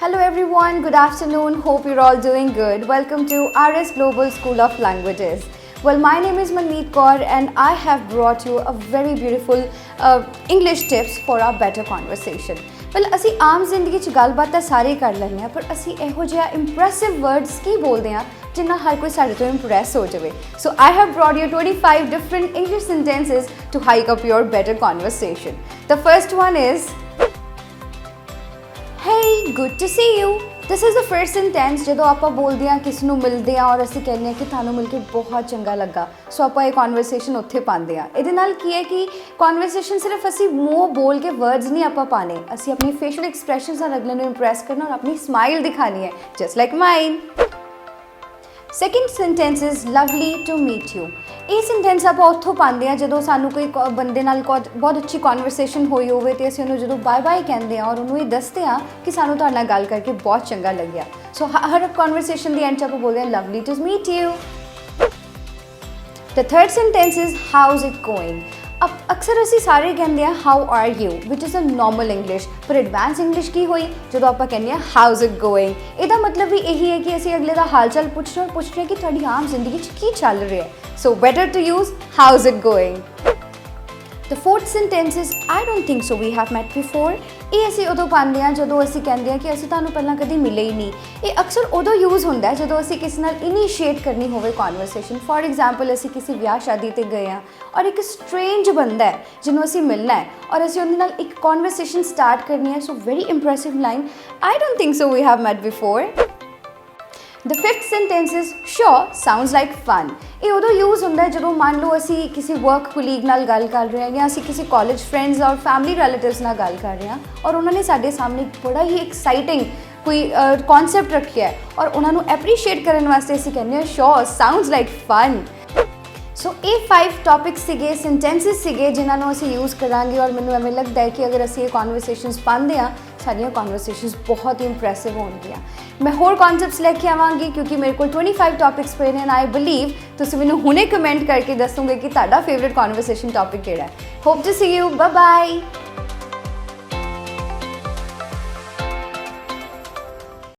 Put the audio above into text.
Hello everyone, good afternoon. Hope you're all doing good. Welcome to RS Global School of Languages. Well, my name is Manmeet Kaur and I have brought you a very beautiful English tips for our better conversation. Well, ਅਸੀਂ ਆਮ ਜ਼ਿੰਦਗੀ 'ਚ ਗੱਲਬਾਤ ਤਾਂ ਸਾਰੇ ਕਰ ਲੈਂਦੇ ਹਾਂ, ਪਰ ਅਸੀਂ ਇਹੋ ਜਿਹਾ ਇੰਪ੍ਰੈਸਿਵ ਵਰਡਸ ਕੀ ਬੋਲਦੇ ਹਾਂ ਜਿੰਨਾ ਹਰ ਕੋਈ ਸਾਡੇ ਤੋਂ ਇੰਪ੍ਰੈਸ ਹੋ ਜਾਵੇ. So I have brought you 25 different English sentences to hike up your better conversation. The first one is, Hey, good to see you. This is the first sentence ਜਦੋਂ ਆਪਾਂ ਬੋਲਦੇ ਹਾਂ ਕਿਸ ਨੂੰ ਮਿਲਦੇ ਹਾਂ ਔਰ ਅਸੀਂ ਕਹਿੰਦੇ ਹਾਂ ਕਿ ਤੁਹਾਨੂੰ ਮਿਲ ਕੇ ਬਹੁਤ ਚੰਗਾ ਲੱਗਾ. ਸੋ ਆਪਾਂ ਇਹ ਕਨਵਰਸੇਸ਼ਨ ਉੱਥੇ ਪਾਉਂਦੇ ਹਾਂ. ਇਹਦੇ ਨਾਲ ਕੀ ਹੈ ਕਿ ਕਨਵਰਸੇਸ਼ਨ ਸਿਰਫ ਅਸੀਂ ਮੂੰਹ ਬੋਲ ਕੇ ਵਰਡਸ ਨਹੀਂ ਆਪਾਂ ਪਾਣੇ, ਅਸੀਂ ਆਪਣੀ ਫੇਸ਼ੀਅਲ ਐਕਸਪ੍ਰੈਸ਼ਨਸ ਨਾਲ ਅਗਲੇ ਨੂੰ ਇੰਪ੍ਰੈਸ ਕਰਨਾ ਔਰ ਆਪਣੀ ਸਮਾਈਲ ਦਿਖਾਣੀ ਹੈ, just like mine. Second sentence is lovely to meet you. ਇਹ ਸੈਂਟੈਂਸ ਆਪਾਂ ਉੱਥੋਂ ਪਾਉਂਦੇ ਹਾਂ ਜਦੋਂ ਸਾਨੂੰ ਕੋਈ ਬੰਦੇ ਨਾਲ ਬਹੁਤ ਅੱਛੀ ਕਨਵਰਸੇਸ਼ਨ ਹੋਈ ਹੋਵੇ ਅਤੇ ਅਸੀਂ ਉਹਨੂੰ ਜਦੋਂ ਬਾਏ ਬਾਏ ਕਹਿੰਦੇ ਹਾਂ ਔਰ ਉਹਨੂੰ ਇਹ ਦੱਸਦੇ ਹਾਂ ਕਿ ਸਾਨੂੰ ਤੁਹਾਡੇ ਨਾਲ ਗੱਲ ਕਰਕੇ ਬਹੁਤ ਚੰਗਾ ਲੱਗਿਆ. ਸੋ ਹਰ ਕਨਵਰਸੇਸ਼ਨ ਦੀ ਐਂਡ 'ਚ ਆਪਾਂ ਬੋਲਦੇ ਹਾਂ lovely to meet you. The third sentence is how's it going. ਅਕਸਰ ਅਸੀਂ ਸਾਰੇ ਕਹਿੰਦੇ ਹਾਂ how are you, which is a normal English. ਪਰ ਐਡਵਾਂਸ ਇੰਗਲਿਸ਼ ਕੀ ਹੋਈ ਜਦੋਂ ਆਪਾਂ ਕਹਿੰਦੇ ਹਾਂ how's it going. ਇਹਦਾ ਮਤਲਬ ਵੀ ਇਹੀ ਹੈ ਕਿ ਅਸੀਂ ਅਗਲੇ ਦਾ ਹਾਲ ਚਾਲ ਪੁੱਛ ਰਹੇ ਕਿ ਤੁਹਾਡੀ ਆਮ ਜ਼ਿੰਦਗੀ 'ਚ ਕੀ ਚੱਲ ਰਿਹਾ ਹੈ. So better to use how's it going. The fourth sentence is I don't think so we have met before. ਇਹ ਅਸੀਂ ਉਦੋਂ ਪਾਉਂਦੇ ਹਾਂ ਜਦੋਂ ਅਸੀਂ ਕਹਿੰਦੇ ਹਾਂ ਕਿ ਅਸੀਂ ਤੁਹਾਨੂੰ ਪਹਿਲਾਂ ਕਦੀ ਮਿਲੇ ਹੀ ਨਹੀਂ. ਇਹ ਅਕਸਰ ਉਦੋਂ ਯੂਜ਼ ਹੁੰਦਾ ਹੈ ਜਦੋਂ ਅਸੀਂ ਕਿਸੇ ਨਾਲ ਇਨੀਸ਼ੀਏਟ ਕਰਨੀ ਹੋਵੇ ਕਨਵਰਸੇਸ਼ਨ. ਫੋਰ ਐਗਜ਼ਾਮਪਲ ਅਸੀਂ ਕਿਸੇ ਵਿਆਹ ਸ਼ਾਦੀ 'ਤੇ ਗਏ ਹਾਂ ਔਰ ਇੱਕ ਸਟਰੇਂਜ ਬੰਦਾ ਹੈ ਜਿਹਨੂੰ ਅਸੀਂ ਮਿਲਣਾ ਹੈ ਔਰ ਅਸੀਂ ਉਹਦੇ ਨਾਲ ਇੱਕ ਕਨਵਰਸੇਸ਼ਨ ਸਟਾਰਟ ਕਰਨੀ ਹੈ. So very impressive line, I don't think so we have met before. The fifth sentence is sure sounds like fun. ਇਹ ਉਦੋਂ ਯੂਜ਼ ਹੁੰਦਾ ਹੈ ਜਦੋਂ ਮੰਨ ਲਓ ਅਸੀਂ ਕਿਸੇ ਵਰਕ ਕੋਲੀਗ ਨਾਲ ਗੱਲ ਕਰ ਰਹੇ ਹਾਂ ਜਾਂ ਅਸੀਂ ਕਿਸੇ ਕਾਲਜ ਫਰੈਂਡਸ ਔਰ ਫੈਮਿਲੀ ਰਿਲੇਟਿਵਸ ਨਾਲ ਗੱਲ ਕਰ ਰਹੇ ਹਾਂ ਔਰ ਉਹਨਾਂ ਨੇ ਸਾਡੇ ਸਾਹਮਣੇ ਬੜਾ ਹੀ ਐਕਸਾਈਟਿੰਗ ਕੋਈ ਕਨਸੈਪਟ ਰੱਖਿਆ ਹੈ ਔਰ ਉਹਨਾਂ ਨੂੰ ਐਪਰੀਸ਼ੀਏਟ ਕਰਨ ਵਾਸਤੇ ਅਸੀਂ ਕਹਿੰਦੇ ਹਾਂ sure sounds like fun. ਸੋ ਇਹ 5 ਟੌਪਿਕਸ ਸੀਗੇ, ਸੈਂਟੈਂਸਿਸ ਸੀਗੇ ਜਿਨ੍ਹਾਂ ਨੂੰ ਅਸੀਂ ਯੂਜ਼ ਕਰਾਂਗੇ ਔਰ ਮੈਨੂੰ ਐਵੇਂ ਲੱਗਦਾ ਹੈ ਕਿ ਅਗਰ ਅਸੀਂ ਇਹ ਕਨਵਰਸੇਸ਼ਨਸ ਪਾਉਂਦੇ ਹਾਂ ਸਾਡੀਆਂ ਕਨਵਰਸੇਸ਼ਨਸ ਬਹੁਤ ਹੀ ਇੰਪ੍ਰੈਸਿਵ ਹੋਣਗੀਆਂ. ਮੈਂ ਹੋਰ ਕਨਸੈਪਟਸ ਲੈ ਕੇ ਆਵਾਂਗੀ ਕਿਉਂਕਿ ਮੇਰੇ ਕੋਲ 25 ਟੌਪਿਕਸ ਪਏ ਨੇ ਐਂਡ ਆਈ ਬਿਲੀਵ ਤੁਸੀਂ ਮੈਨੂੰ ਹੁਣੇ ਕਮੈਂਟ ਕਰਕੇ ਦੱਸੋਗੇ ਕਿ ਤੁਹਾਡਾ ਫੇਵਰੇਟ ਕਨਵਰਸੇਸ਼ਨ ਟੌਪਿਕ ਕਿਹੜਾ ਹੈ. Hope to see you. Bye bye.